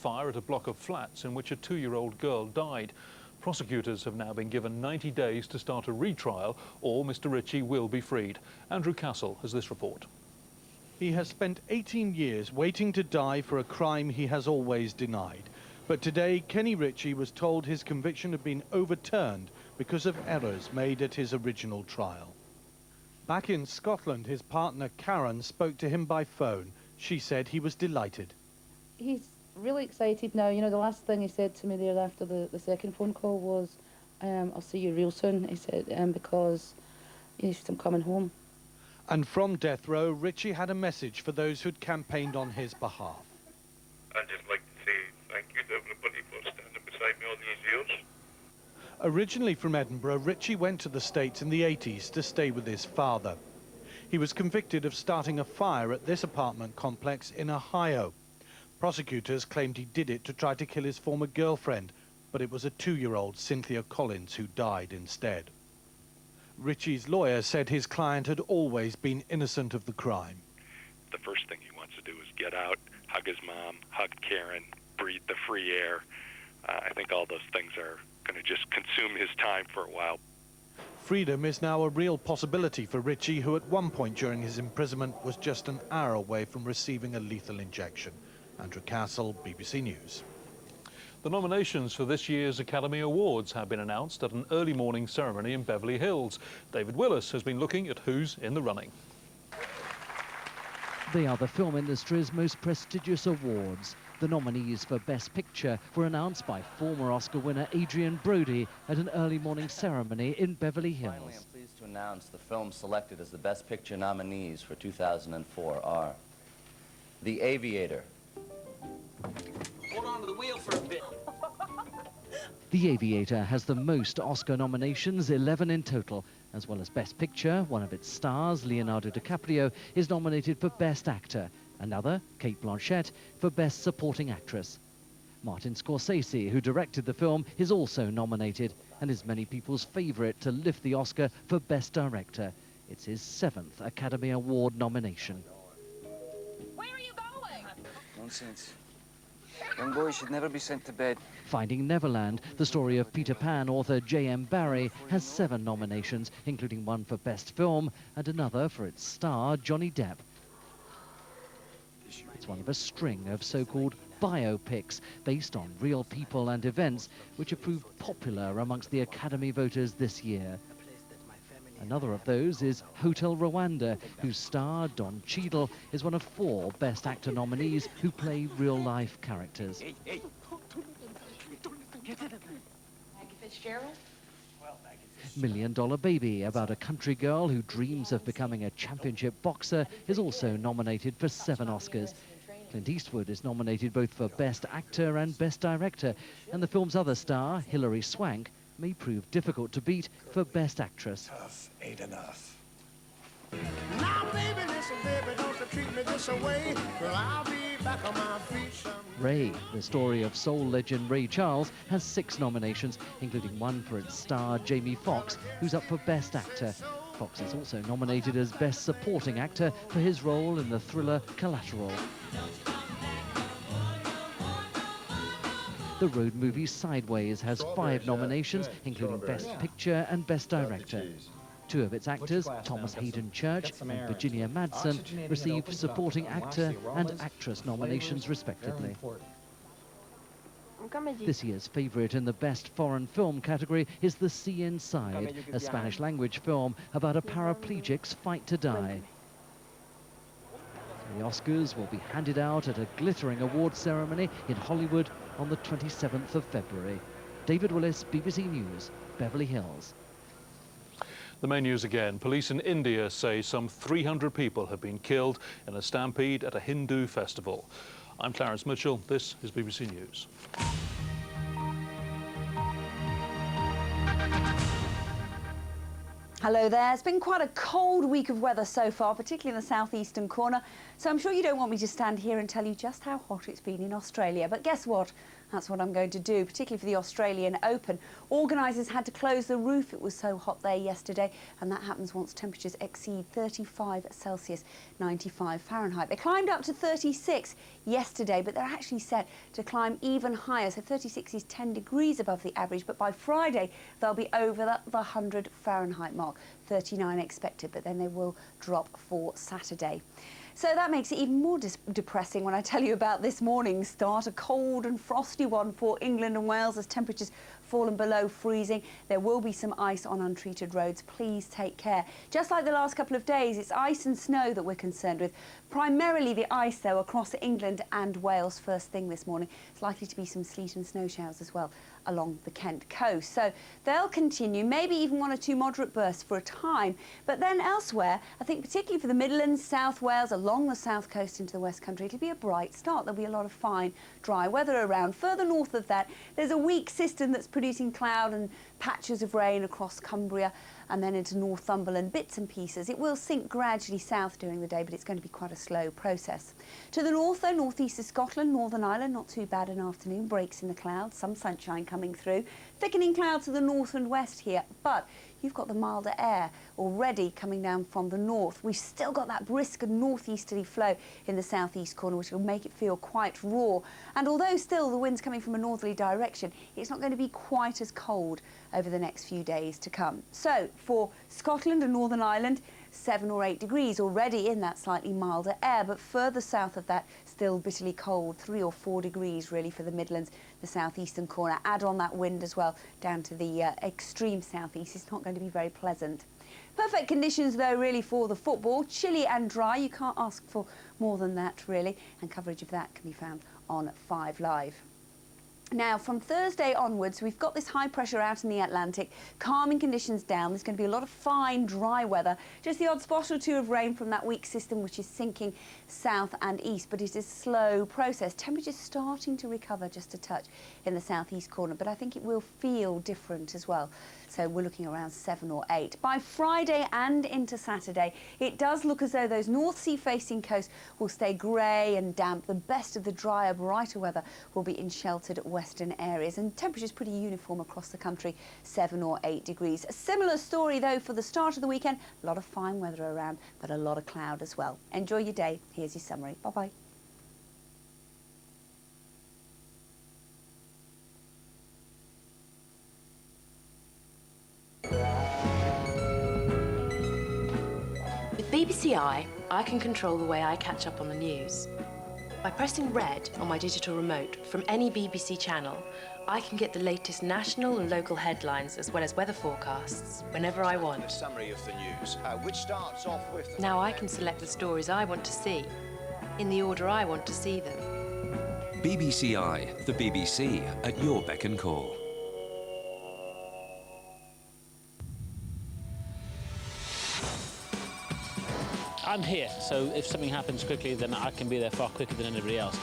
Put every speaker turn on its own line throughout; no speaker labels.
fire at a block of flats in which a 2-year-old girl died. Prosecutors have now been given 90 days to start a retrial, or Mr Ritchie will be freed. Andrew Castle has this report.
He has spent 18 years waiting to die for a crime he has always denied. But today, Kenny Ritchie was told his conviction had been overturned because of errors made at his original trial. Back in Scotland, his partner Karen spoke to him by phone. She said he was delighted.
He's really excited now. You know, the last thing he said to me there after the second phone call was, I'll see you real soon, he said, because I'm coming home.
And from death row, Ritchie had a message for those who'd campaigned on his behalf.
I'd just like to say thank you to everybody for standing beside me all these years.
Originally from Edinburgh, Ritchie went to the States in the 80s to stay with his father. He was convicted of starting a fire at this apartment complex in Ohio. Prosecutors claimed he did it to try to kill his former girlfriend, but it was a 2-year-old, Cynthia Collins, who died instead. Ritchie's lawyer said his client had always been innocent of the crime.
The first thing he wants to do is get out, hug his mom, hug Karen, breathe the free air. I think all those things are going to just consume his time for a while.
Freedom is now a real possibility for Ritchie, who at one point during his imprisonment was just an hour away from receiving a lethal injection. Andrew Castle, BBC News.
The nominations for this year's Academy Awards have been announced at an early morning ceremony in Beverly Hills. David Willis has been looking at who's in the running.
They are the film industry's most prestigious awards. The nominees for Best Picture were announced by former Oscar winner Adrian Brody at an early morning ceremony in Beverly Hills.
Finally, I'm pleased to announce the films selected as the Best Picture nominees for 2004 are The Aviator.
Hold on to the wheel for a bit.
The Aviator has the most Oscar nominations, 11 in total. As well as Best Picture, one of its stars, Leonardo DiCaprio, is nominated for Best Actor. Another, Cate Blanchett, for Best Supporting Actress. Martin Scorsese, who directed the film, is also nominated and is many people's favourite to lift the Oscar for Best Director. It's his 7th Academy Award nomination.
Where are you going?
Nonsense. Young boys should never be sent to bed.
Finding Neverland, the story of Peter Pan author J.M. Barrie, has 7 nominations, including one for Best Film and another for its star, Johnny Depp. It's one of a string of so-called biopics based on real people and events which have proved popular amongst the Academy voters this year. Another of those is Hotel Rwanda, whose star, Don Cheadle, is one of 4 Best Actor nominees who play real-life characters.
Maggie Fitzgerald?
Million Dollar Baby, about a country girl who dreams of becoming a championship boxer, is also nominated for 7 Oscars. Clint Eastwood is nominated both for Best Actor and Best Director, and the film's other star, Hilary Swank, may prove difficult to beat for Best Actress.
Tough ain't enough.
Now, baby, listen, baby, don't you treat me this away. Well, I'll be back on my feet someday.
Ray, the story of soul legend Ray Charles, has 6 nominations, including one for its star Jamie Foxx, who's up for Best Actor. Foxx is also nominated as Best Supporting Actor for his role in the thriller Collateral. The road movie Sideways has 5 nominations, including Best Picture and Best Director. 2 of its actors, Thomas Hayden Church and Virginia Madsen, received Supporting Actor and Actress nominations respectively. This year's favourite in the Best Foreign Film category is The Sea Inside, a Spanish-language film about a paraplegic's fight to die. The Oscars will be handed out at a glittering awards ceremony in Hollywood on the 27th of February. David Willis, BBC News, Beverly Hills.
The main news again. Police in India say some 300 people have been killed in a stampede at a Hindu festival. I'm Clarence Mitchell. This is BBC News.
Hello there. It's been quite a cold week of weather so far, particularly in the southeastern corner. So I'm sure you don't want me to stand here and tell you just how hot it's been in Australia. But guess what? That's what I'm going to do, particularly for the Australian Open. Organisers had to close the roof. It was so hot there yesterday, and that happens once temperatures exceed 35 Celsius, 95 Fahrenheit. They climbed up to 36 yesterday, but they're actually set to climb even higher. So 36 is 10 degrees above the average, but by Friday they'll be over the 100 Fahrenheit mark. 39 expected, but then they will drop for Saturday. So that makes it even more depressing when I tell you about this morning's start, a cold and frosty one for England and Wales as temperatures fallen below freezing. There will be some ice on untreated roads. Please take care. Just like the last couple of days, it's ice and snow that we're concerned with. Primarily the ice, though, across England and Wales first thing this morning. It's likely to be some sleet and snow showers as well along the Kent coast. So they'll continue, maybe even 1 or 2 moderate bursts for a time. But then elsewhere, I think particularly for the Midlands, South Wales, along the south coast into the West Country, it'll be a bright start. There'll be a lot of fine, dry weather around. Further north of that, there's a weak system that's producing cloud and patches of rain across Cumbria and then into Northumberland, bits and pieces. It will sink gradually south during the day, but it's going to be quite a slow process. To the north, though, northeast of Scotland, Northern Ireland, not too bad an afternoon. Breaks in the clouds, some sunshine coming through. Thickening clouds to the north and west here, but you've got the milder air already coming down from the north. We've still got that brisk and northeasterly flow in the southeast corner, which will make it feel quite raw. And although still the wind's coming from a northerly direction, it's not going to be quite as cold over the next few days to come. So for Scotland and Northern Ireland, 7 or 8 degrees already in that slightly milder air, but further south of that, still bitterly cold, 3 or 4 degrees really for the Midlands, the southeastern corner. Add on that wind as well down to the extreme southeast. It's not going to be very pleasant. Perfect conditions though really for the football, chilly and dry. You can't ask for more than that really, and coverage of that can be found on 5 Live. Now, from Thursday onwards, we've got this high pressure out in the Atlantic, calming conditions down. There's going to be a lot of fine, dry weather. Just the odd spot or two of rain from that weak system, which is sinking south and east, but it is a slow process. Temperatures starting to recover just a touch in the southeast corner, but I think it will feel different as well. So we're looking around 7 or 8. By Friday and into Saturday, it does look as though those North Sea facing coasts will stay grey and damp. The best of the drier, brighter weather will be in sheltered western areas, and temperatures pretty uniform across the country, 7 or 8 degrees. A similar story though for the start of the weekend. A lot of fine weather around, but a lot of cloud as well. Enjoy your day. Here's your summary. Bye-bye.
With BBC I can control the way I catch up on the news. By pressing red on my digital remote from any BBC channel, I can get the latest national and local headlines as well as weather forecasts whenever I want.
A summary of the news, which starts off with...
Now I can select the stories I want to see, in the order I want to see them.
BBC I, the BBC, at your beck and call.
I'm here, so if something happens quickly, then I can be there far quicker than anybody else.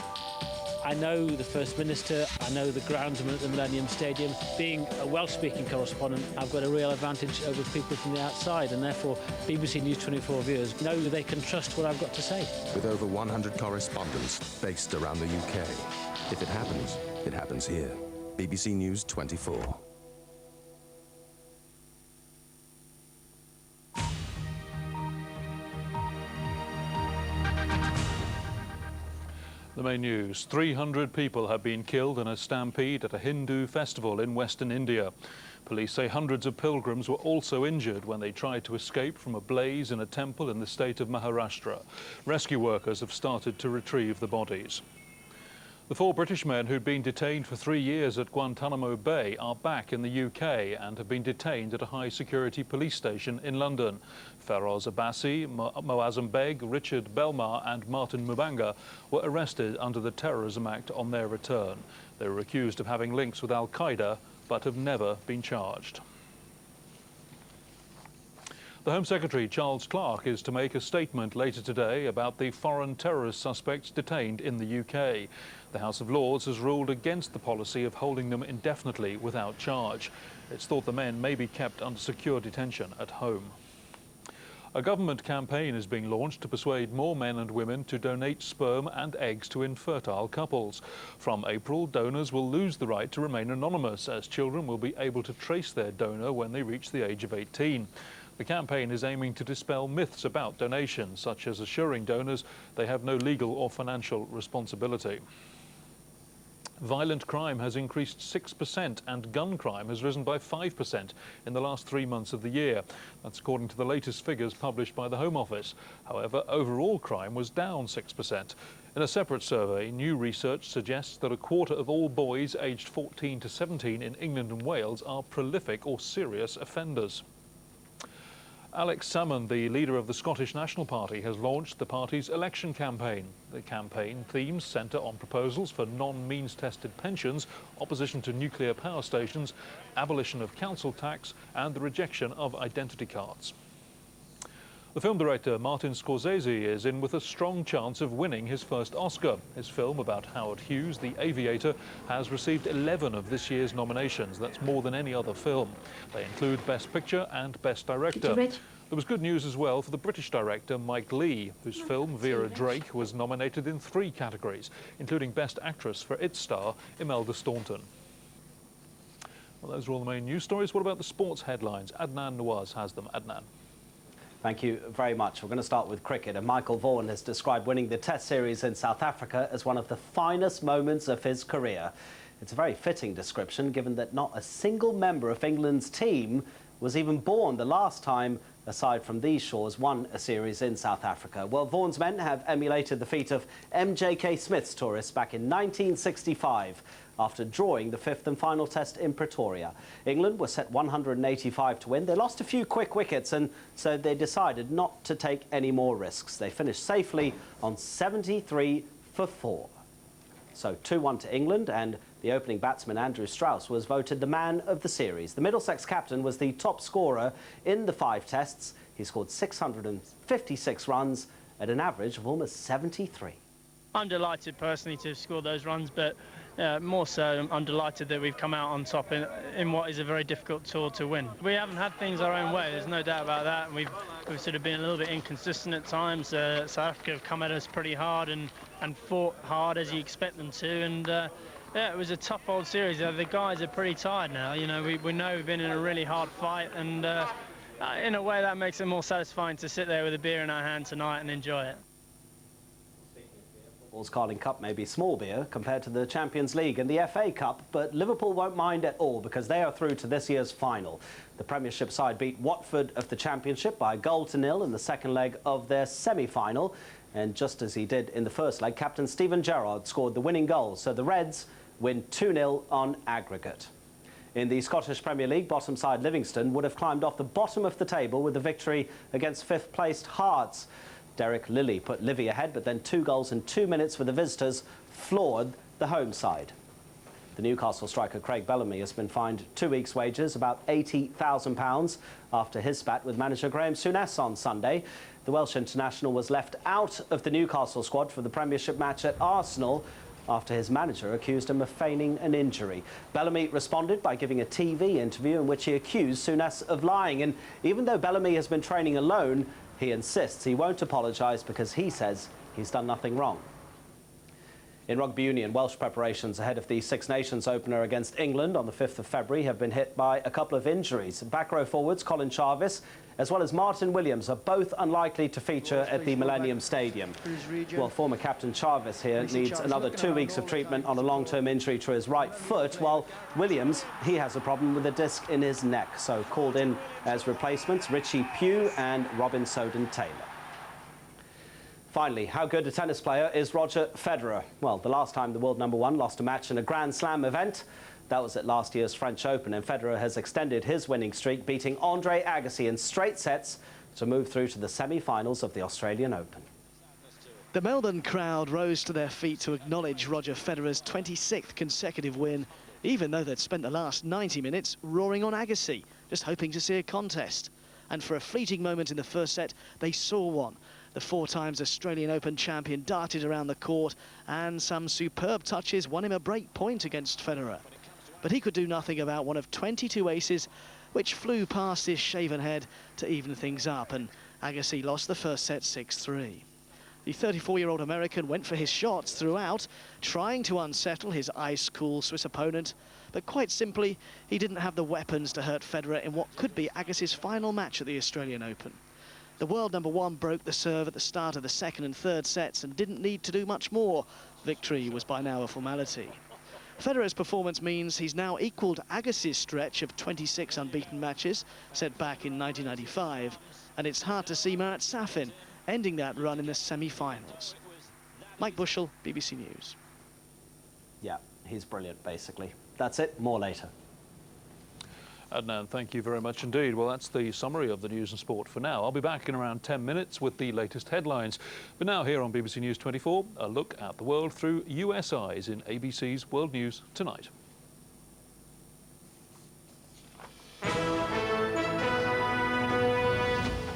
I know the First Minister, I know the groundsman at the Millennium Stadium. Being a Welsh-speaking correspondent, I've got a real advantage over people from the outside, and therefore BBC News 24 viewers know they can trust what I've got to say.
With over 100 correspondents based around the UK. If it happens here. BBC News 24.
The main news. 300 people have been killed in a stampede at a Hindu festival in western India. Police say hundreds of pilgrims were also injured when they tried to escape from a blaze in a temple in the state of Maharashtra. Rescue workers have started to retrieve the bodies. The 4 British men who'd been detained for 3 years at Guantanamo Bay are back in the UK and have been detained at a high-security police station in London. Feroz Abbasi, Moazzam Beg, Richard Belmar and Martin Mubanga were arrested under the Terrorism Act on their return. They were accused of having links with Al-Qaeda but have never been charged. The Home Secretary, Charles Clarke, is to make a statement later today about the foreign terrorist suspects detained in the UK. The House of Lords has ruled against the policy of holding them indefinitely without charge. It's thought the men may be kept under secure detention at home. A government campaign is being launched to persuade more men and women to donate sperm and eggs to infertile couples. From April, donors will lose the right to remain anonymous, as children will be able to trace their donor when they reach the age of 18. The campaign is aiming to dispel myths about donations, such as assuring donors they have no legal or financial responsibility. Violent crime has increased 6% and gun crime has risen by 5% in the last 3 months of the year. That's according to the latest figures published by the Home Office. However, overall crime was down 6%. In a separate survey, new research suggests that a quarter of all boys aged 14 to 17 in England and Wales are prolific or serious offenders. Alex Salmond, the leader of the Scottish National Party, has launched the party's election campaign. The campaign themes centre on proposals for non-means-tested pensions, opposition to nuclear power stations, abolition of council tax and the rejection of identity cards. The film director Martin Scorsese is in with a strong chance of winning his first Oscar. His film about Howard Hughes, The Aviator, has received 11 of this year's nominations. That's more than any other film. They include Best Picture and Best Director. There was good news as well for the British director Mike Leigh, whose film Vera Drake was nominated in 3 categories, including Best Actress for its star Imelda Staunton. Well, those are all the main news stories. What about the sports headlines? Adnan Nawaz has them. Adnan.
Thank you very much. We're going to start with cricket, and Michael Vaughan has described winning the Test series in South Africa as one of the finest moments of his career. It's a very fitting description, given that not a single member of England's team was even born the last time, aside from these shores, won a series in South Africa. Well, Vaughan's men have emulated the feat of M.J.K. Smith's tourists back in 1965, after drawing the 5th and final test in Pretoria. England were set 185 to win. They lost a few quick wickets, and so they decided not to take any more risks. They finished safely on 73 for 4. So 2-1 to England, and the opening batsman Andrew Strauss was voted the man of the series. The Middlesex captain was the top scorer in the 5 tests. He scored 656 runs at an average of almost 73.
I'm delighted personally to have scored those runs, but more so I'm delighted that we've come out on top in what is a very difficult tour to win. We haven't had things our own way, there's no doubt about that. We've sort of been a little bit inconsistent at times. South Africa have come at us pretty hard and fought hard as you expect them to, and yeah, it was a tough old series. The guys are pretty tired now. You know, we know we've been in a really hard fight, and in a way that makes it more satisfying to sit there with a beer in our hand tonight and enjoy it.
Liverpool's Carling Cup may be small beer compared to the Champions League and the FA Cup, but Liverpool won't mind at all because they are through to this year's final. The Premiership side beat Watford of the Championship by 1-0 in the second leg of their semi-final. And just as he did in the first leg, captain Steven Gerrard scored the winning goal, so the Reds win 2-0 on aggregate. In the Scottish Premier League, bottom side Livingston would have climbed off the bottom of the table with a victory against 5th placed Hearts. Derek Lilly put Livy ahead, but then 2 goals in 2 minutes for the visitors floored the home side. The Newcastle striker Craig Bellamy has been fined 2 weeks' wages, about £80,000, after his spat with manager Graham Souness on Sunday. The Welsh international was left out of the Newcastle squad for the Premiership match at Arsenal after his manager accused him of feigning an injury. Bellamy responded by giving a TV interview in which he accused Souness of lying. And even though Bellamy has been training alone, he insists he won't apologise because he says he's done nothing wrong. In rugby union, Welsh preparations ahead of the Six Nations opener against England on the 5th of February have been hit by a couple of injuries. Back row forwards Colin Jarvis as well as Martin Williams are both unlikely to feature at the Millennium Stadium. Well, former captain Jarvis here needs another 2 weeks of treatment on a long-term injury to his right foot, while Williams, he has a problem with a disc in his neck. So called in as replacements Richie Pugh and Robin Soden-Taylor. Finally, how good a tennis player is Roger Federer? Well, the last time the world #1 lost a match in a Grand Slam event, that was at last year's French Open, and Federer has extended his winning streak, beating Andre Agassi in straight sets to move through to the semi-finals of the Australian Open.
The Melbourne crowd rose to their feet to acknowledge Roger Federer's 26th consecutive win, even though they'd spent the last 90 minutes roaring on Agassi, just hoping to see a contest. And for a fleeting moment in the first set, they saw one. The 4 times Australian Open champion darted around the court, and some superb touches won him a break point against Federer. But he could do nothing about one of 22 aces which flew past his shaven head to even things up. And Agassi lost the first set 6-3. The 34-year-old American went for his shots throughout, trying to unsettle his ice-cool Swiss opponent, but quite simply, he didn't have the weapons to hurt Federer in what could be Agassi's final match at the Australian Open. The world #1 broke the serve at the start of the second and third sets and didn't need to do much more. Victory was by now a formality. Federer's performance means he's now equalled Agassi's stretch of 26 unbeaten matches, set back in 1995, and it's hard to see Marat Safin ending that run in the semi-finals. Mike Bushell, BBC News.
Yeah, he's brilliant, basically. That's it, more later.
Adnan, thank you very much indeed. Well, that's the summary of the news and sport for now. I'll be back in around 10 minutes with the latest headlines. But now here on BBC News 24, a look at the world through US eyes in ABC's World News Tonight.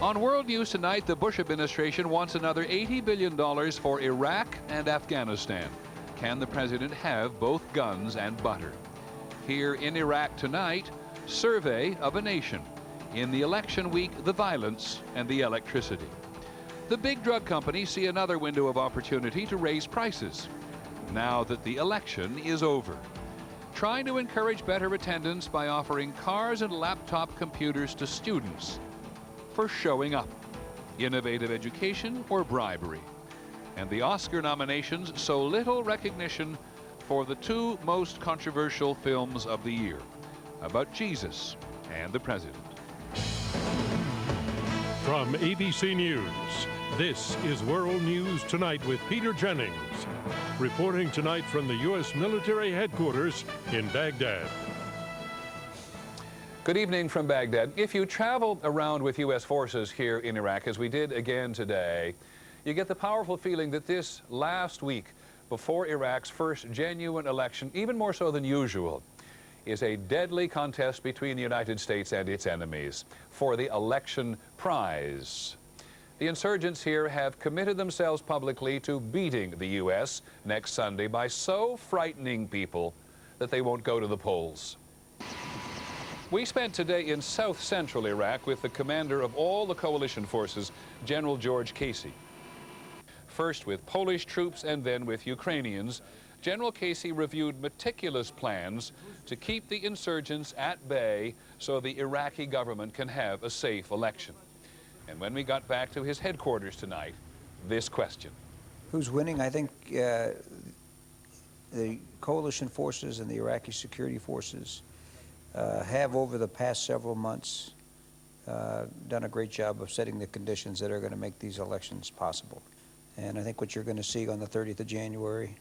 On World News Tonight, the Bush administration wants another $80 billion for Iraq and Afghanistan. Can the president have both guns and butter? Here in Iraq tonight, survey of a nation. In the election week, the violence and the electricity. The big drug companies see another window of opportunity to raise prices, now that the election is over. Trying to encourage better attendance by offering cars and laptop computers to students for showing up. Innovative education or bribery. And the Oscar nominations, so little recognition for the two most controversial films of the year, about Jesus and the president.
From ABC News, this is World News Tonight with Peter Jennings, reporting tonight from the U.S. military headquarters in Baghdad.
Good evening from Baghdad. If you travel around with U.S. forces here in Iraq, as we did again today, you get the powerful feeling that this last week before Iraq's first genuine election, even more so than usual, is a deadly contest between the United States and its enemies for the election prize. The insurgents here have committed themselves publicly to beating the U.S. next Sunday by so frightening people that they won't go to the polls. We spent today in south-central Iraq with the commander of all the coalition forces, General George Casey. First with Polish troops and then with Ukrainians, General Casey reviewed meticulous plans to keep the insurgents at bay so the Iraqi government can have a safe election. And when we got back to his headquarters tonight, this question.
Who's winning? I think the coalition forces and the Iraqi security forces have, over the past several months, done a great job of setting the conditions that are going to make these elections possible. And I think what you're going to see on the 30th of January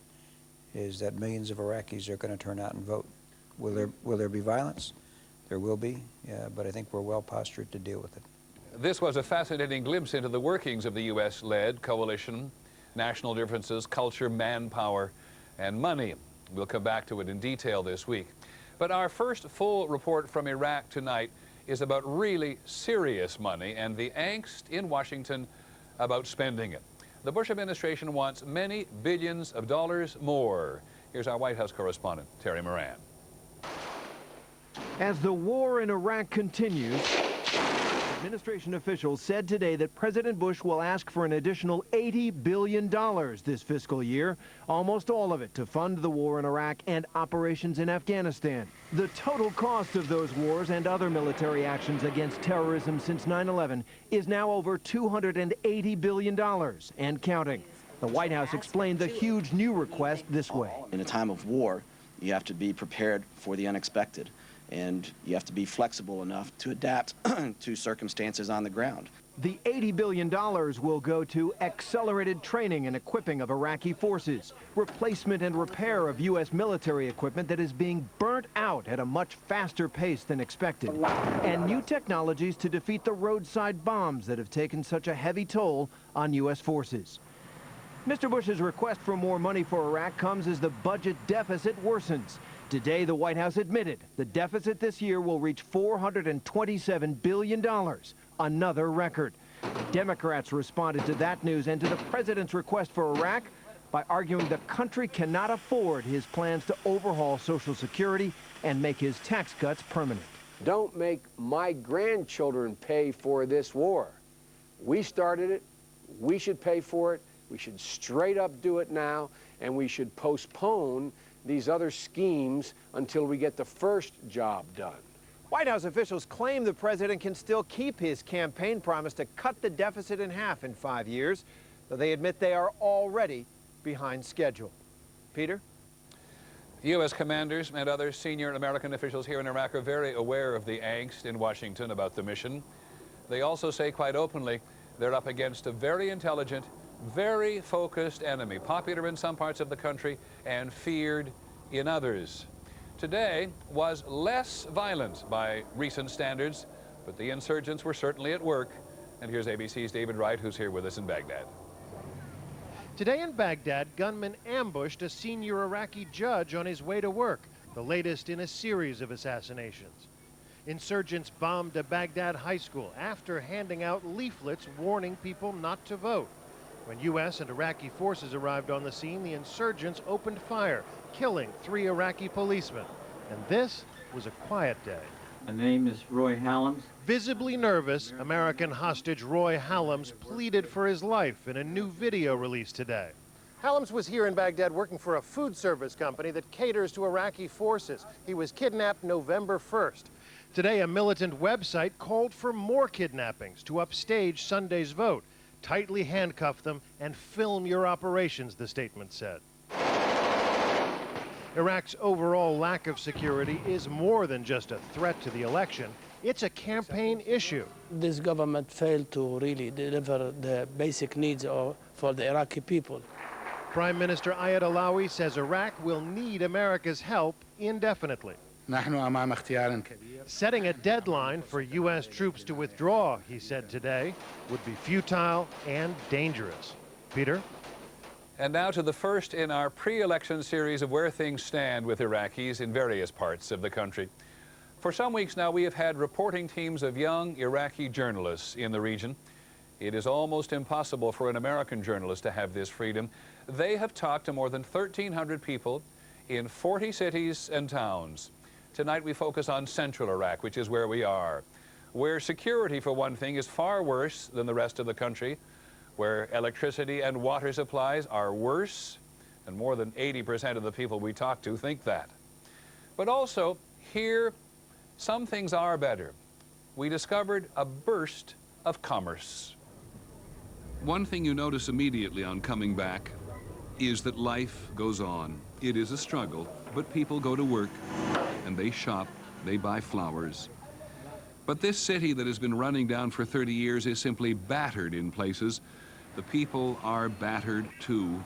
is that millions of Iraqis are going to turn out and vote. Will there be violence? There will be, but I think we're well postured to deal with it.
This was a fascinating glimpse into the workings of the U.S.-led coalition, national differences, culture, manpower, and money. We'll come back to it in detail this week. But our first full report from Iraq tonight is about really serious money and the angst in Washington about spending it. The Bush administration wants many billions of dollars more. Here's our White House correspondent, Terry Moran.
As the war in Iraq continues, administration officials said today that President Bush will ask for an additional $80 billion this fiscal year, almost all of it to fund the war in Iraq and operations in Afghanistan. The total cost of those wars and other military actions against terrorism since 9/11 is now over $280 billion and counting. The White House explained the huge new request this way.
In a time of war, you have to be prepared for the unexpected, and you have to be flexible enough to adapt to circumstances on the ground.
The $80 billion will go to accelerated training and equipping of Iraqi forces, replacement and repair of U.S. military equipment that is being burnt out at a much faster pace than expected, and new technologies to defeat the roadside bombs that have taken such a heavy toll on U.S. forces. Mr. Bush's request for more money for Iraq comes as the budget deficit worsens. Today, the White House admitted the deficit this year will reach $427 billion, another record. Democrats responded to that news and to the president's request for Iraq by arguing the country cannot afford his plans to overhaul Social Security and make his tax cuts permanent.
Don't make my grandchildren pay for this war.
We started it. We should pay for it. We should straight up do it now, and we should postpone these other schemes until we get the first job done.
White House officials claim the president can still keep his campaign promise to cut the deficit in half in 5 years, though they admit they are already behind schedule. Peter?
U.S. commanders and other senior American officials here in Iraq are very aware of the angst in Washington about the mission. They also say quite openly they're up against a very intelligent, very focused enemy, popular in some parts of the country and feared in others. Today was less violent by recent standards, but the insurgents were certainly at work. And here's ABC's David Wright, who's here with us in Baghdad.
Today in Baghdad, gunmen ambushed a senior Iraqi judge on his way to work, the latest in a series of assassinations. Insurgents bombed a Baghdad high school after handing out leaflets warning people not to vote. When U.S. and Iraqi forces arrived on the scene, the insurgents opened fire, killing 3 Iraqi policemen. And this was a quiet day.
My name is Roy Hallams.
Visibly nervous, American hostage Roy Hallams pleaded for his life in a new video released today. Hallams was here in Baghdad working for a food service company that caters to Iraqi forces. He was kidnapped November 1st. Today, a militant website called for more kidnappings to upstage Sunday's vote. Tightly handcuff them and film your operations, the statement said. Iraq's overall lack of security is more than just a threat to the election. It's a campaign issue.
This government failed to really deliver the basic needs for the Iraqi people.
Prime Minister Ayad Alawi says Iraq will need America's help indefinitely. Setting a deadline for U.S. troops to withdraw, he said today, would be futile and dangerous. Peter?
And now to the first in our pre-election series of where things stand with Iraqis in various parts of the country. For some weeks now, we have had reporting teams of young Iraqi journalists in the region. It is almost impossible for an American journalist to have this freedom. They have talked to more than 1,300 people in 40 cities and towns. Tonight we focus on central Iraq, which is where we are, where security, for one thing, is far worse than the rest of the country, where electricity and water supplies are worse, and more than 80% of the people we talk to think that. But also, here, some things are better. We discovered a burst of commerce.
One thing you notice immediately on coming back is that life goes on. It is a struggle, but people go to work and they shop, they buy flowers. But this city that has been running down for 30 years is simply battered in places. The people are battered too.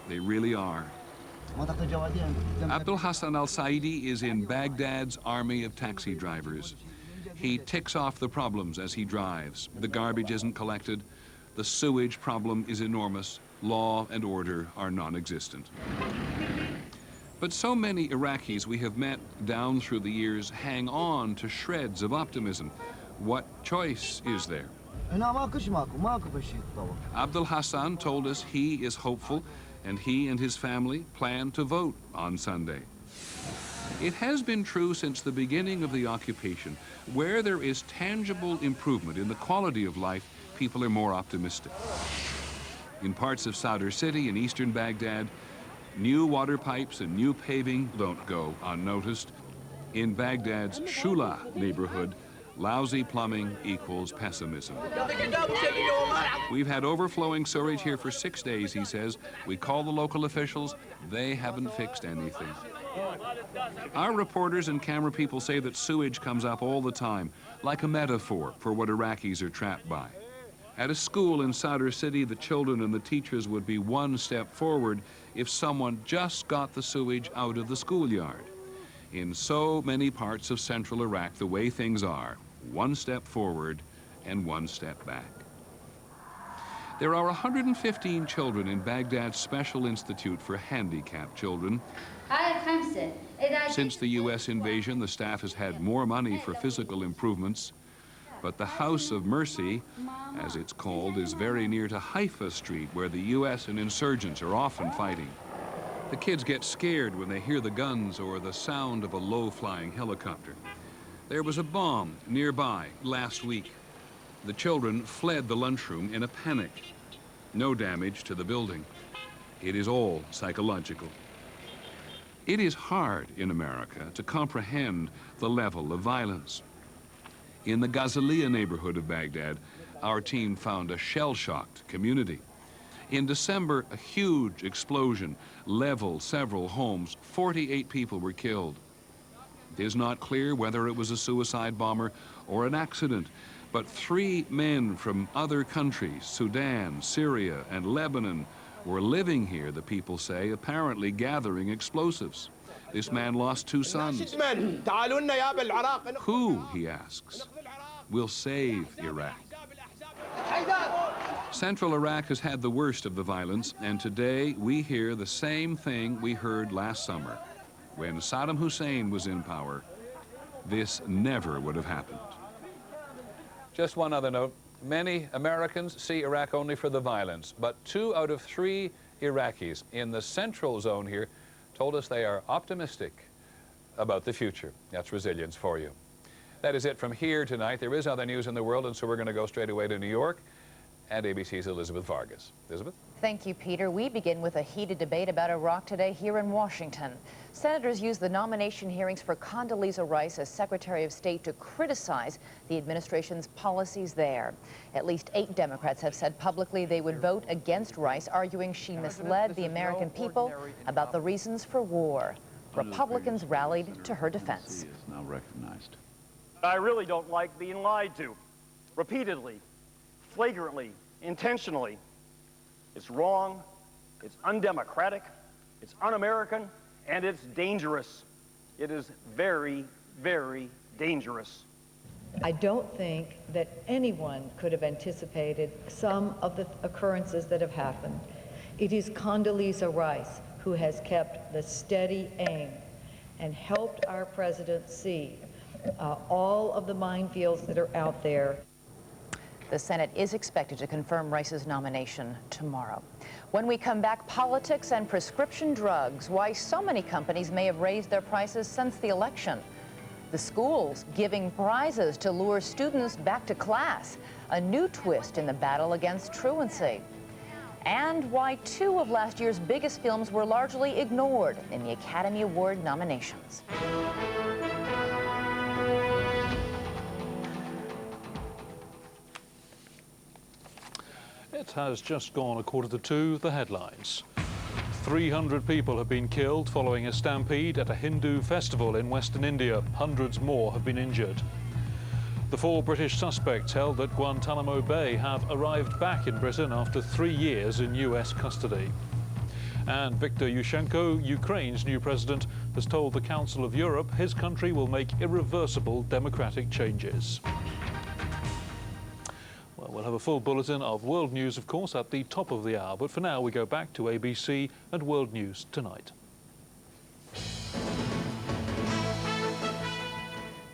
They really are. Abdul Hassan al-Saidi is in Baghdad's army of taxi drivers. He ticks off the problems as he drives. The garbage isn't collected. The sewage problem is enormous. Law and order are non-existent. But so many Iraqis we have met down through the years hang on to shreds of optimism. What choice is there? Abdul Hassan told us he is hopeful, and he and his family plan to vote on Sunday. It has been true since the beginning of the occupation. Where there is tangible improvement in the quality of life, people are more optimistic. In parts of Sadr City in eastern Baghdad, new water pipes and new paving don't go unnoticed. In Baghdad's Shula neighborhood, lousy plumbing equals pessimism. We've had overflowing sewage here for 6 days, he says. We call the local officials. They haven't fixed anything. Our reporters and camera people say that sewage comes up all the time, like a metaphor for what Iraqis are trapped by. At a school in Sadr City, the children and the teachers would be one step forward if someone just got the sewage out of the schoolyard. In so many parts of central Iraq, the way things are, one step forward and one step back. There are 115 children in Baghdad's Special Institute for Handicapped Children. Since the U.S. invasion, the staff has had more money for physical improvements. But the House of Mercy, as it's called, is very near to Haifa Street, where the U.S. and insurgents are often fighting. The kids get scared when they hear the guns or the sound of a low-flying helicopter. There was a bomb nearby last week. The children fled the lunchroom in a panic. No damage to the building. It is all psychological. It is hard in America to comprehend the level of violence. In the Ghazaliya neighborhood of Baghdad, our team found a shell-shocked community. In December, a huge explosion leveled several homes. 48 people were killed. It is not clear whether it was a suicide bomber or an accident, but 3 men from other countries, Sudan, Syria, and Lebanon, were living here, the people say, apparently gathering explosives. This man lost 2 sons. Who, he asks, will save Iraq? Central Iraq has had the worst of the violence, and today we hear the same thing we heard last summer. When Saddam Hussein was in power, this never would have happened.
Just one other note. Many Americans see Iraq only for the violence, but 2 out of 3 Iraqis in the central zone here told us they are optimistic about the future. That's resilience for you. That is it from here tonight. There is other news in the world, and so we're going to go straight away to New York and ABC's Elizabeth Vargas. Elizabeth?
Thank you, Peter. We begin with a heated debate about Iraq today here in Washington. Senators used the nomination hearings for Condoleezza Rice as Secretary of State to criticize the administration's policies there. At least 8 Democrats have said publicly they would vote against Rice, arguing she misled the American people about the reasons for war. Republicans rallied to her defense.
Now recognized.
I really don't like being lied to, repeatedly, flagrantly, intentionally. It's wrong, it's undemocratic, it's un-American, and it's dangerous. It is very, very dangerous.
I don't think that anyone could have anticipated some of the occurrences that have happened. It is Condoleezza Rice who has kept the steady aim and helped our president see all of the minefields that are out there.
The Senate is expected to confirm Rice's nomination tomorrow. When we come back, politics and prescription drugs, why so many companies may have raised their prices since the election. The schools giving prizes to lure students back to class, a new twist in the battle against truancy. And why 2 of last year's biggest films were largely ignored in the Academy Award nominations.
It has just gone 1:45, the headlines. 300 people have been killed following a stampede at a Hindu festival in Western India. Hundreds more have been injured. The 4 British suspects held at Guantanamo Bay have arrived back in Britain after 3 years in US custody. And Viktor Yushchenko, Ukraine's new president, has told the Council of Europe his country will make irreversible democratic changes. Well, we'll have a full bulletin of world news, of course, at the top of the hour. But for now, we go back to ABC and World News Tonight.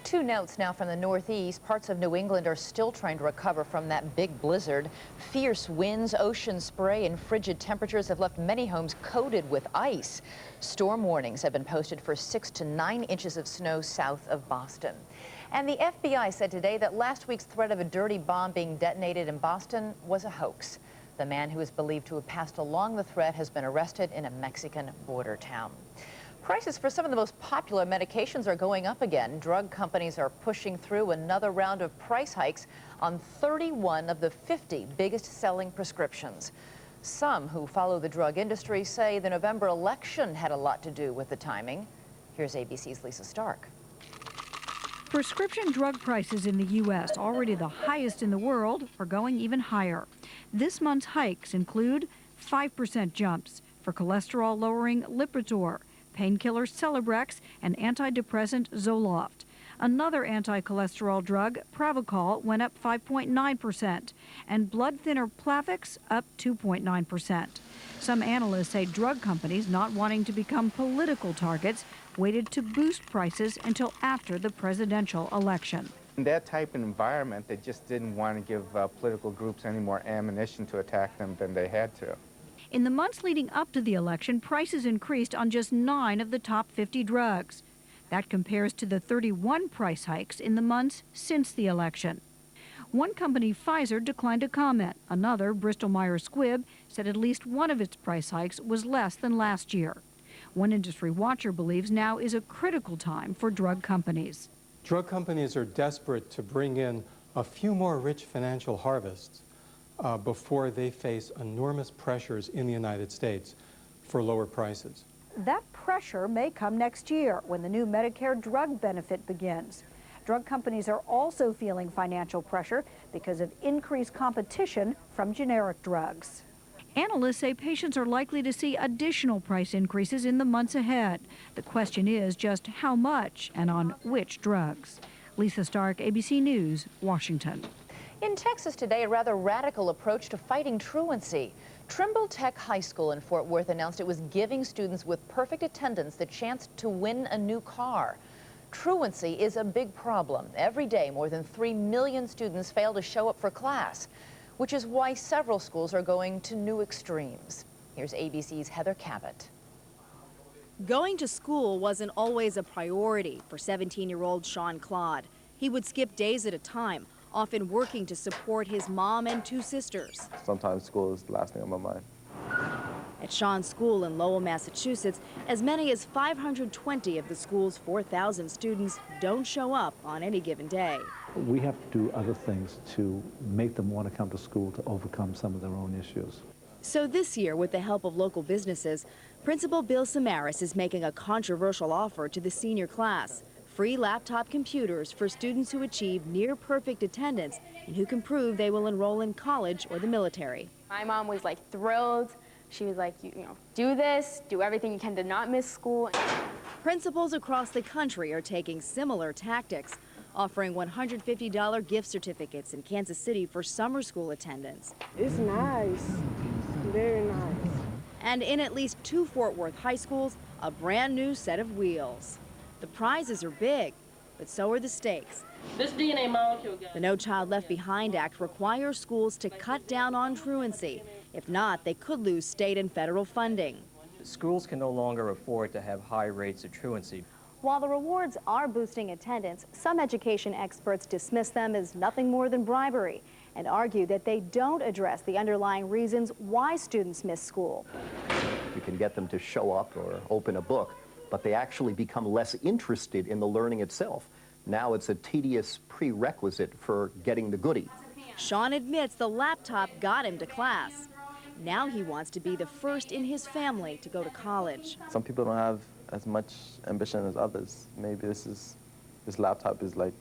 2 notes now from the Northeast. Parts of New England are still trying to recover from that big blizzard. Fierce winds, ocean spray, and frigid temperatures have left many homes coated with ice. Storm warnings have been posted for 6 to 9 inches of snow south of Boston. And the FBI said today that last week's threat of a dirty bomb being detonated in Boston was a hoax. The man who is believed to have passed along the threat has been arrested in a Mexican border town. Prices for some of the most popular medications are going up again. Drug companies are pushing through another round of price hikes on 31 of the 50 biggest selling prescriptions. Some who follow the drug industry say the November election had a lot to do with the timing. Here's ABC's Lisa Stark.
Prescription drug prices in the U.S., already the highest in the world, are going even higher. This month's hikes include 5% jumps for cholesterol-lowering Lipitor, painkiller Celebrex, and antidepressant Zoloft. Another anti-cholesterol drug, Pravachol, went up 5.9%, and blood thinner Plavix up 2.9%. Some analysts say drug companies, not wanting to become political targets, waited to boost prices until after the presidential election.
In that type of environment, they just didn't want to give political groups any more ammunition to attack them than they had to.
In the months leading up to the election, prices increased on just 9 of the top 50 drugs. That compares to the 31 price hikes in the months since the election. One company, Pfizer, declined to comment. Another, Bristol-Myers Squibb, said at least one of its price hikes was less than last year. One industry watcher believes now is a critical time for drug companies.
Drug companies are desperate to bring in a few more rich financial harvests before they face enormous pressures in the United States for lower prices.
That pressure may come next year when the new Medicare drug benefit begins. Drug companies are also feeling financial pressure because of increased competition from generic drugs. Analysts say patients are likely to see additional price increases in the months ahead. The question is just how much and on which drugs. Lisa Stark, ABC News, Washington.
In Texas today, a rather radical approach to fighting truancy. Trimble Tech High School in Fort Worth announced it was giving students with perfect attendance the chance to win a new car. Truancy is a big problem. Every day, more than 3 million students fail to show up for class, which is why several schools are going to new extremes. Here's ABC's Heather Cabot.
Going to school wasn't always a priority for 17-year-old Sean Claude. He would skip days at a time, often working to support his mom and 2 sisters.
Sometimes school is the last thing on my mind.
At Sean's school in Lowell, Massachusetts, as many as 520 of the school's 4,000 students don't show up on any given day.
We have to do other things to make them want to come to school to overcome some of their own issues.
So this year, with the help of local businesses, Principal Bill Samaras is making a controversial offer to the senior class: free laptop computers for students who achieve near-perfect attendance and who can prove they will enroll in college or the military.
My mom was like thrilled. She was like, you know, do this, do everything you can to not miss school.
Principals across the country are taking similar tactics, offering $150 gift certificates in Kansas City for summer school attendance.
It's nice, very nice.
And in at least 2 Fort Worth high schools, a brand new set of wheels. The prizes are big, but so are the stakes.
This DNA molecule.
The No Child Left Behind Act requires schools to cut down on truancy. If not, they could lose state and federal funding.
Schools can no longer afford to have high rates of truancy.
While the rewards are boosting attendance, some education experts dismiss them as nothing more than bribery and argue that they don't address the underlying reasons why students miss school.
You can get them to show up or open a book, but they actually become less interested in the learning itself. Now it's a tedious prerequisite for getting the goodie.
Sean admits the laptop got him to class. Now he wants to be the first in his family to go to college.
Some people don't have as much ambition as others. Maybe this laptop is like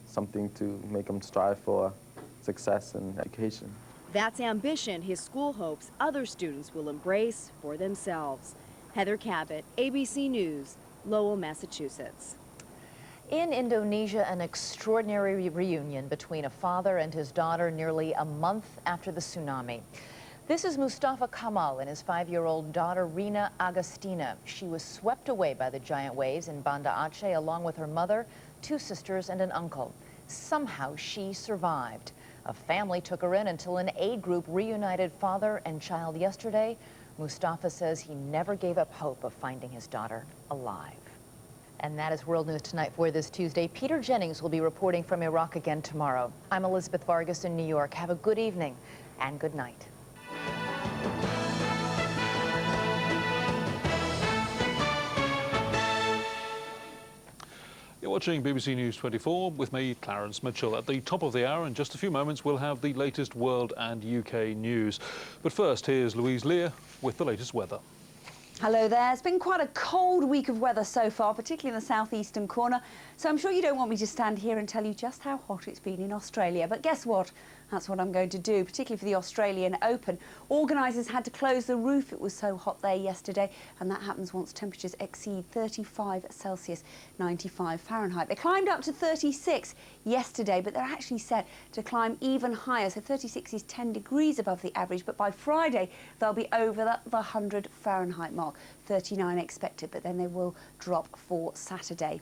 something to make them strive for success in education.
That's ambition his school hopes other students will embrace for themselves. Heather Cabot, ABC News, Lowell, Massachusetts.
In Indonesia, an extraordinary reunion between a father and his daughter nearly a month after the tsunami. This is Mustafa Kamal and his 5-year-old daughter, Rina Agustina. She was swept away by the giant waves in Banda Aceh along with her mother, 2 sisters, and an uncle. Somehow she survived. A family took her in until an aid group reunited father and child yesterday. Mustafa says he never gave up hope of finding his daughter alive. And that is World News Tonight for this Tuesday. Peter Jennings will be reporting from Iraq again tomorrow. I'm Elizabeth Vargas in New York. Have a good evening and good night.
You're watching BBC News 24 with me, Clarence Mitchell. At the top of the hour, in just a few moments, we'll have the latest world and UK news. But first, here's Louise Lear with the latest weather.
Hello there. It's been quite a cold week of weather so far, particularly in the southeastern corner. So I'm sure you don't want me to stand here and tell you just how hot it's been in Australia. But guess what? That's what I'm going to do, particularly for the Australian Open. Organisers had to close the roof. It was so hot there yesterday, and that happens once temperatures exceed 35 Celsius, 95 Fahrenheit. They climbed up to 36 yesterday, but they're actually set to climb even higher. So 36 is 10 degrees above the average, but by Friday, they'll be over the 100 Fahrenheit mark. 39 expected, but then they will drop for Saturday.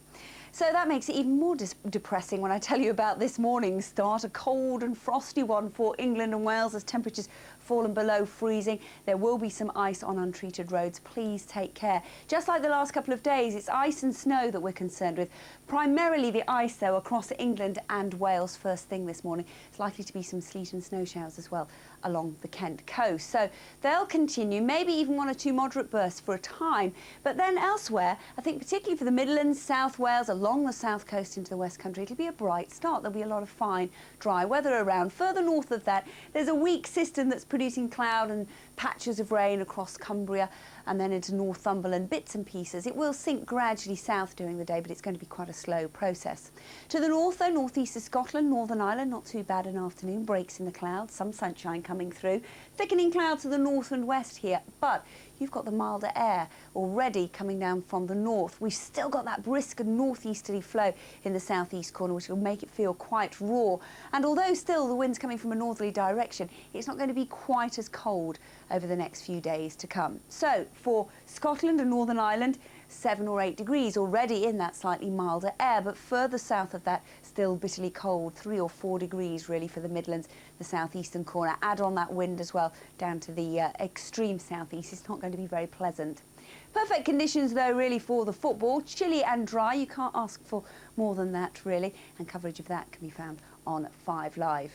So that makes it even more depressing when I tell you about this morning's start, a cold and frosty one for England and Wales as temperatures fallen below freezing. There will be some ice on untreated roads. Please take care. Just like the last couple of days, it's ice and snow that we're concerned with. Primarily the ice, though, across England and Wales first thing this morning. It's likely to be some sleet and snow showers as well along the Kent coast. So they'll continue, maybe even 1 or 2 moderate bursts for a time. But then elsewhere, I think particularly for the Midlands, South Wales, along the south coast into the West Country, it'll be a bright start. There'll be a lot of fine, dry weather around. Further north of that, there's a weak system that's producing cloud and patches of rain across Cumbria and then into Northumberland, bits and pieces. It will sink gradually south during the day, but it's going to be quite a slow process. To the north, though, northeast of Scotland, Northern Ireland, not too bad an afternoon. Breaks in the clouds, some sunshine coming through. Thickening clouds to the north and west here, but you've got the milder air already coming down from the north. We've still got that brisk and northeasterly flow in the southeast corner, which will make it feel quite raw. And although still the wind's coming from a northerly direction, it's not going to be quite as cold over the next few days to come. So for Scotland and Northern Ireland, 7 or 8 degrees already in that slightly milder air, but further south of that, still bitterly cold, 3 or 4 degrees really for the Midlands, the southeastern corner. Add on that wind as well down to the extreme southeast. It's not going to be very pleasant. Perfect conditions though really for the football. Chilly and dry, you can't ask for more than that really, and coverage of that can be found on 5 Live.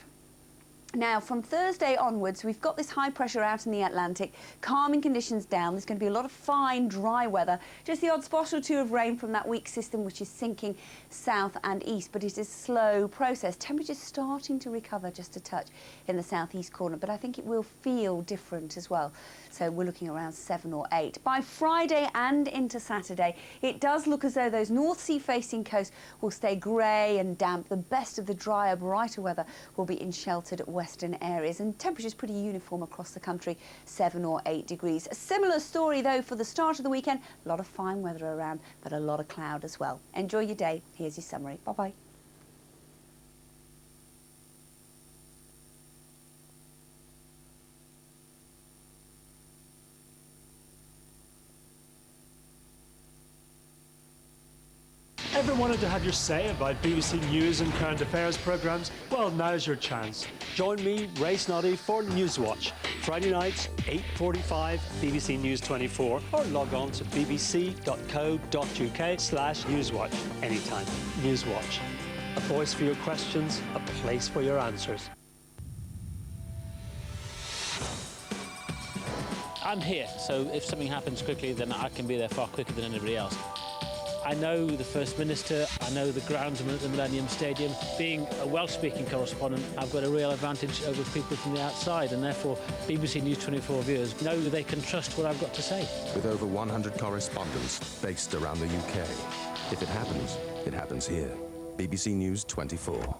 Now, from Thursday onwards, we've got this high pressure out in the Atlantic, calming conditions down. There's going to be a lot of fine, dry weather. Just the odd spot or 2 of rain from that weak system, which is sinking south and east, but it is a slow process. Temperatures starting to recover just a touch in the southeast corner, but I think it will feel different as well. So we're looking around 7 or 8. By Friday and into Saturday, it does look as though those North Sea facing coasts will stay grey and damp. The best of the drier, brighter weather will be in sheltered western areas, and temperatures pretty uniform across the country, 7 or 8 degrees. A similar story though for the start of the weekend. A lot of fine weather around, but a lot of cloud as well. Enjoy your day. Here's your summary. Bye-bye.
Ever wanted to have your say about BBC News and current affairs programmes? Well, now's your chance. Join me, Ray Snoddy, for Newswatch. Friday nights, 8:45, BBC News 24, or log on to bbc.co.uk/newswatch anytime. Newswatch. A voice for your questions, a place for your answers.
I'm here, so if something happens quickly, then I can be there far quicker than anybody else. I know the First Minister, I know the groundsman at the Millennium Stadium. Being a Welsh-speaking correspondent, I've got a real advantage over people from the outside, and therefore BBC News 24 viewers know they can trust what I've got to say.
With over 100 correspondents based around the UK. If it happens here. BBC News 24.